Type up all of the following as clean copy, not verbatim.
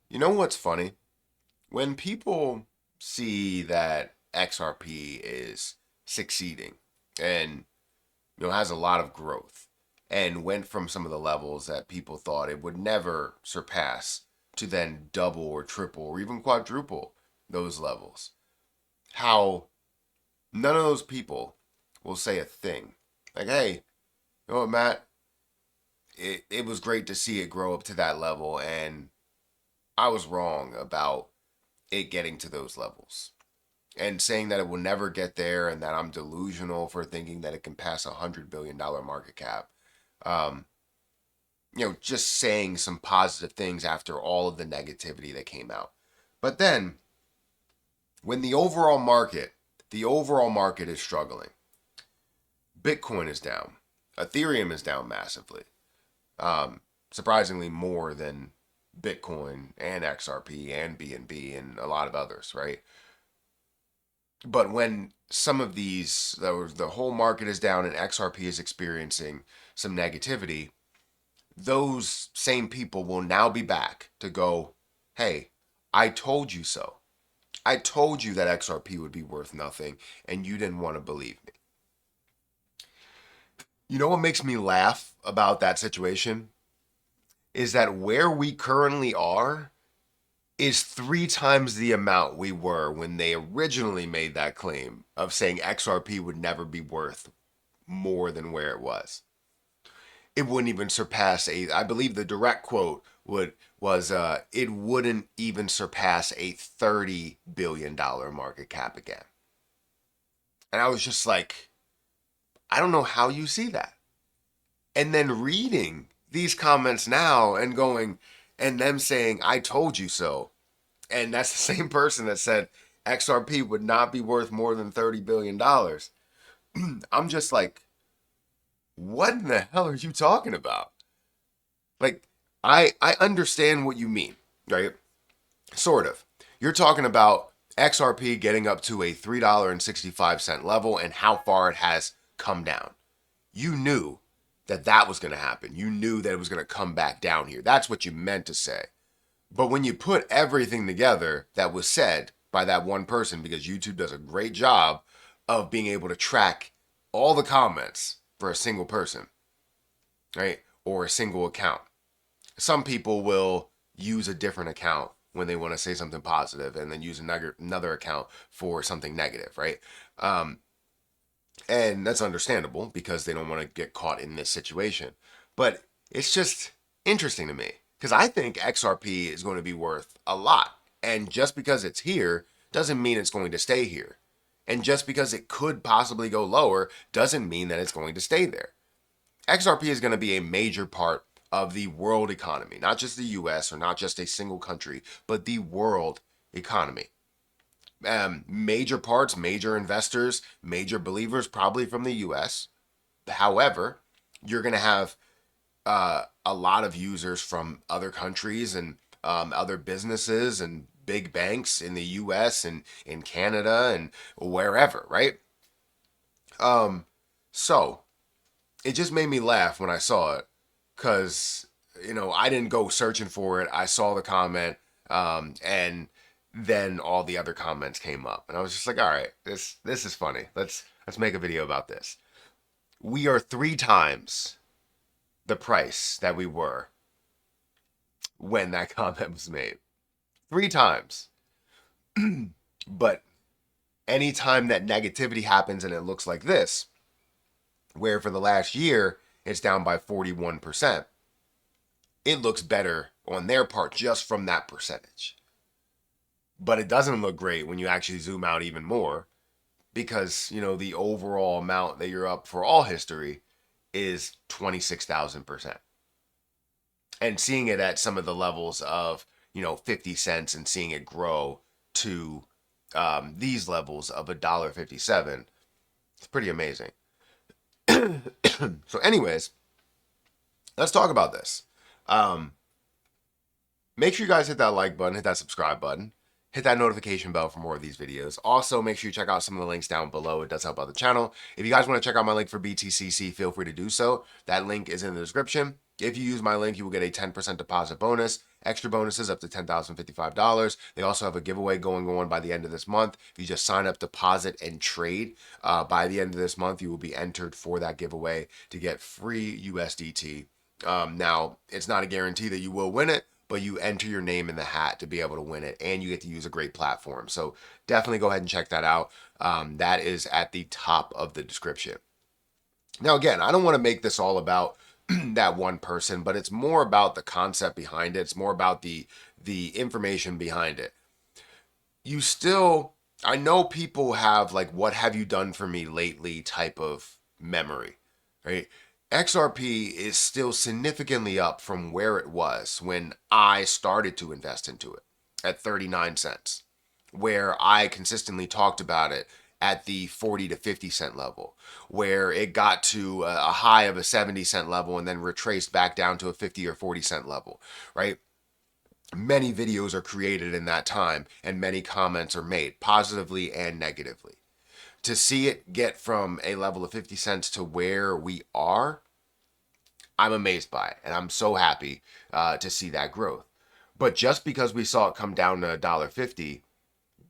You know what's funny? When people see that XRP is succeeding and has a lot of growth and went from some of the levels that people thought it would never surpass to then double or triple or even quadruple those levels. How none of those people will say a thing. Like, hey, you know what, Matt? It was great to see it grow up to that level, and I was wrong about it getting to those levels. And saying that it will never get there and that I'm delusional for thinking that it can pass $100 billion market cap. Um, just saying some positive things after all of the negativity that came out. But then when the overall market is struggling, Bitcoin is down, Ethereum is down massively, surprisingly more than Bitcoin and XRP and BNB and a lot of others, right? But when some of these, the whole market is down and XRP is experiencing some negativity, those same people will now be back to go, hey, I told you so. I told you that XRP would be worth nothing and you didn't want to believe me. You know what makes me laugh about that situation is that where we currently are is three times the amount we were when they originally made that claim of saying XRP would never be worth more than where it was. It wouldn't even surpass I believe the direct quote was it wouldn't even surpass a $30 billion market cap again. And I was just like, I don't know how you see that. And then reading these comments now and going and them saying I told you so, and that's the same person that said XRP would not be worth more than $30 billion. I'm just like, what in the hell are you talking about? Like, I understand what you mean, right? Sort of. You're talking about XRP getting up to a $3.65 level and how far it has come down. You knew that that was going to happen. You knew that it was going to come back down here. That's what you meant to say. But when you put everything together that was said by that one person, because YouTube does a great job of being able to track all the comments for a single person, right? Or a single account. Some people will use a different account when they want to say something positive and then use another account for something negative, right? Um, and that's understandable because they don't want to get caught in this situation. But it's just interesting to me because I think XRP is going to be worth a lot. And just because it's here doesn't mean it's going to stay here. And just because it could possibly go lower doesn't mean that it's going to stay there. XRP is going to be a major part of the world economy, not just the US or not just a single country, but the world economy. Major parts, major investors, major believers, probably from the US. However, you're going to have a lot of users from other countries and other businesses and big banks in the US and in Canada and wherever, right? Um, so it just made me laugh when I saw it because I didn't go searching for it. I saw the comment, and then all the other comments came up, and I was just like, all right, this is funny. Let's make a video about this. We are three times the price that we were when that comment was made. Three times. But anytime that negativity happens and it looks like this, where for the last year it's down by 41%, it looks better on their part just from that percentage. But it doesn't look great when you actually zoom out even more because, the overall amount that you're up for all history is 26,000%. And seeing it at some of the levels of, 50 cents and seeing it grow to these levels of $1.57, it's pretty amazing. So, anyways, let's talk about this. Um, Make sure you guys hit that like button, hit that subscribe button, hit that notification bell for more of these videos. Also, make sure you check out some of the links down below. It does help out the channel. If you guys want to check out my link for BTCC, feel free to do so. That link is in the description. If you use my link, you will get a 10% deposit bonus, extra bonuses up to $10,055. They also have a giveaway going on by the end of this month. If you just sign up, deposit, and trade by the end of this month, you will be entered for that giveaway to get free USDT. Now, it's not a guarantee that you will win it, but you enter your name in the hat to be able to win it, and you get to use a great platform. So definitely go ahead and check that out. That is at the top of the description. Now, again, I don't want to make this all about that one person, but it's more about the concept behind it. It's more about the information behind it. You still, I know people have like, what have you done for me lately type of memory, right? XRP is still significantly up from where it was when I started to invest into it at 39 cents, where I consistently talked about it at the 40 to 50 cent level, where it got to a high of a 70 cent level and then retraced back down to a 50 or 40 cent level, right? Many videos are created in that time and many comments are made positively and negatively. To see it get from a level of 50 cents to where we are, I'm amazed by it and I'm so happy to see that growth. But just because we saw it come down to $1.50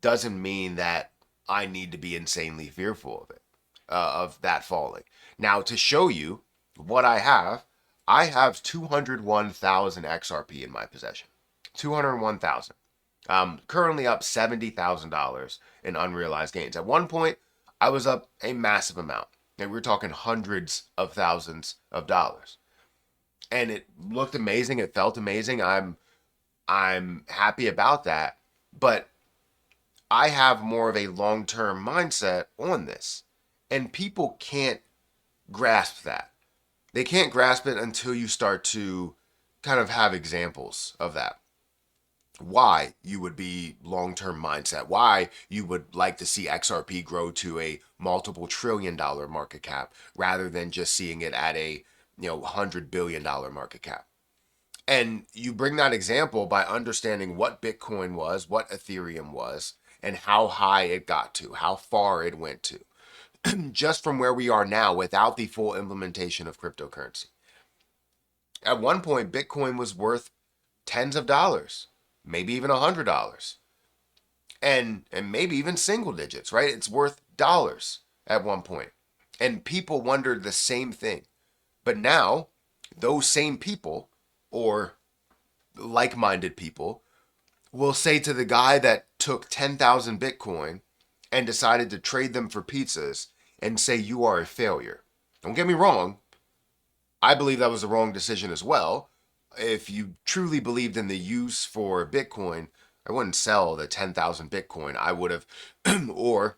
doesn't mean that I need to be insanely fearful of it, of that falling. Now, to show you what I have 201,000 XRP in my possession. 201,000. Currently up $70,000 in unrealized gains. At one point, I was up a massive amount. And we're talking hundreds of thousands of dollars. And it looked amazing. It felt amazing. I'm happy about that. But I have more of a long-term mindset on this. And people can't grasp that. They can't grasp it until you start to kind of have examples of that. Why you would be long-term mindset, why you would like to see XRP grow to a multiple $1 trillion market cap rather than just seeing it at a $100 billion market cap. And you bring that example by understanding what Bitcoin was, what Ethereum was, and how high it got to, how far it went to, just from where we are now without the full implementation of cryptocurrency. At one point, Bitcoin was worth tens of dollars, maybe even $100, and maybe even single digits, right? It's worth dollars at one point. And people wondered the same thing. But now, those same people, or like-minded people, will say to the guy that took 10,000 Bitcoin and decided to trade them for pizzas and say you are a failure. Don't get me wrong, I believe that was the wrong decision as well. If you truly believed in the use for Bitcoin, I wouldn't sell the 10,000 Bitcoin. I would have, or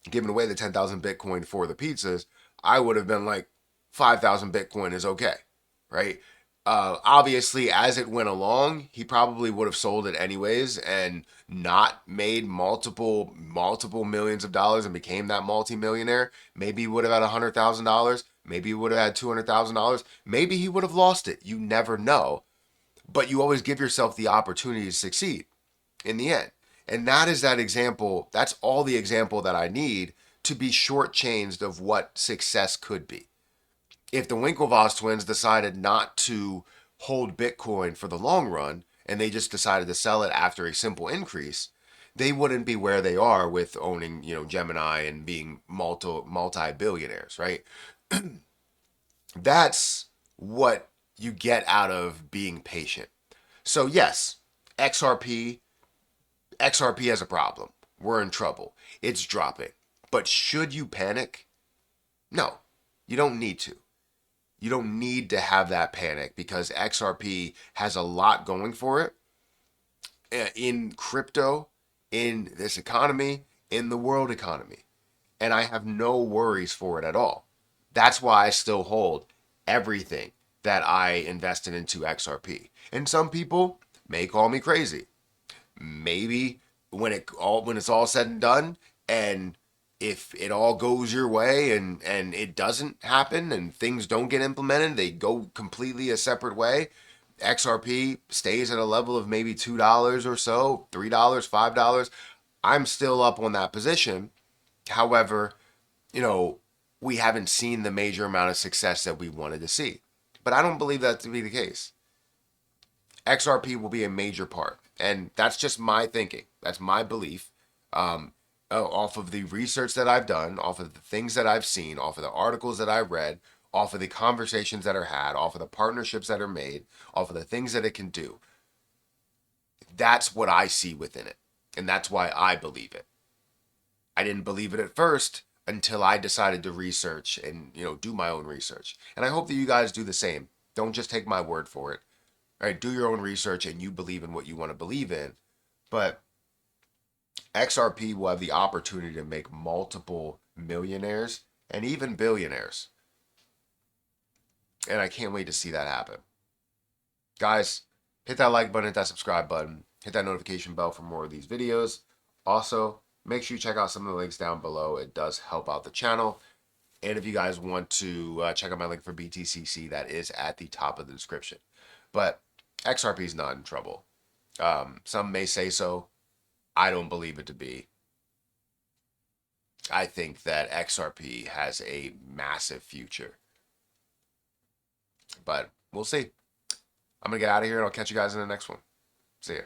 given away the 10,000 Bitcoin for the pizzas, I would have been like, 5,000 Bitcoin is okay, right? Obviously, as it went along, he probably would have sold it anyways and not made multiple millions of dollars and became that multimillionaire. Maybe he would have had $100,000. Maybe he would have had $200,000. Maybe he would have lost it. You never know. But you always give yourself the opportunity to succeed in the end. And that is that example. That's all the example that I need to be shortchanged of what success could be. If the Winklevoss twins decided not to hold Bitcoin for the long run and they just decided to sell it after a simple increase, they wouldn't be where they are with owning, Gemini and being multi-billionaires, right? That's what you get out of being patient. So yes, XRP XRP has a problem. We're in trouble. It's dropping. But should you panic? No. You don't need to. You don't need to have that panic because XRP has a lot going for it in crypto, in this economy, in the world economy. And I have no worries for it at all. That's why I still hold everything that I invested into XRP. And some people may call me crazy. Maybe when it's all said and done, and if it all goes your way and it doesn't happen and things don't get implemented, they go completely a separate way. XRP stays at a level of maybe $2 or so, $3, $5. I'm still up on that position. However, you know, we haven't seen the major amount of success that we wanted to see. But I don't believe that to be the case. XRP will be a major part. And that's just my thinking. That's my belief. Off of the research that I've done, off of the things that I've seen, off of the articles that I've read, off of the conversations that are had, off of the partnerships that are made, off of the things that it can do. That's what I see within it. And that's why I believe it. I didn't believe it at first until I decided to research and, do my own research. And I hope that you guys do the same. Don't just take my word for it. All right, do your own research and you believe in what you want to believe in. But XRP will have the opportunity to make multiple millionaires and even billionaires. And I can't wait to see that happen. Guys, hit that like button, hit that subscribe button, hit that notification bell for more of these videos. Also, make sure you check out some of the links down below. It does help out the channel. And if you guys want to check out my link for BTCC, that is at the top of the description. But XRP is not in trouble. Some may say so. I don't believe it to be. I think that XRP has a massive future. But we'll see. I'm going to get out of here and I'll catch you guys in the next one. See ya.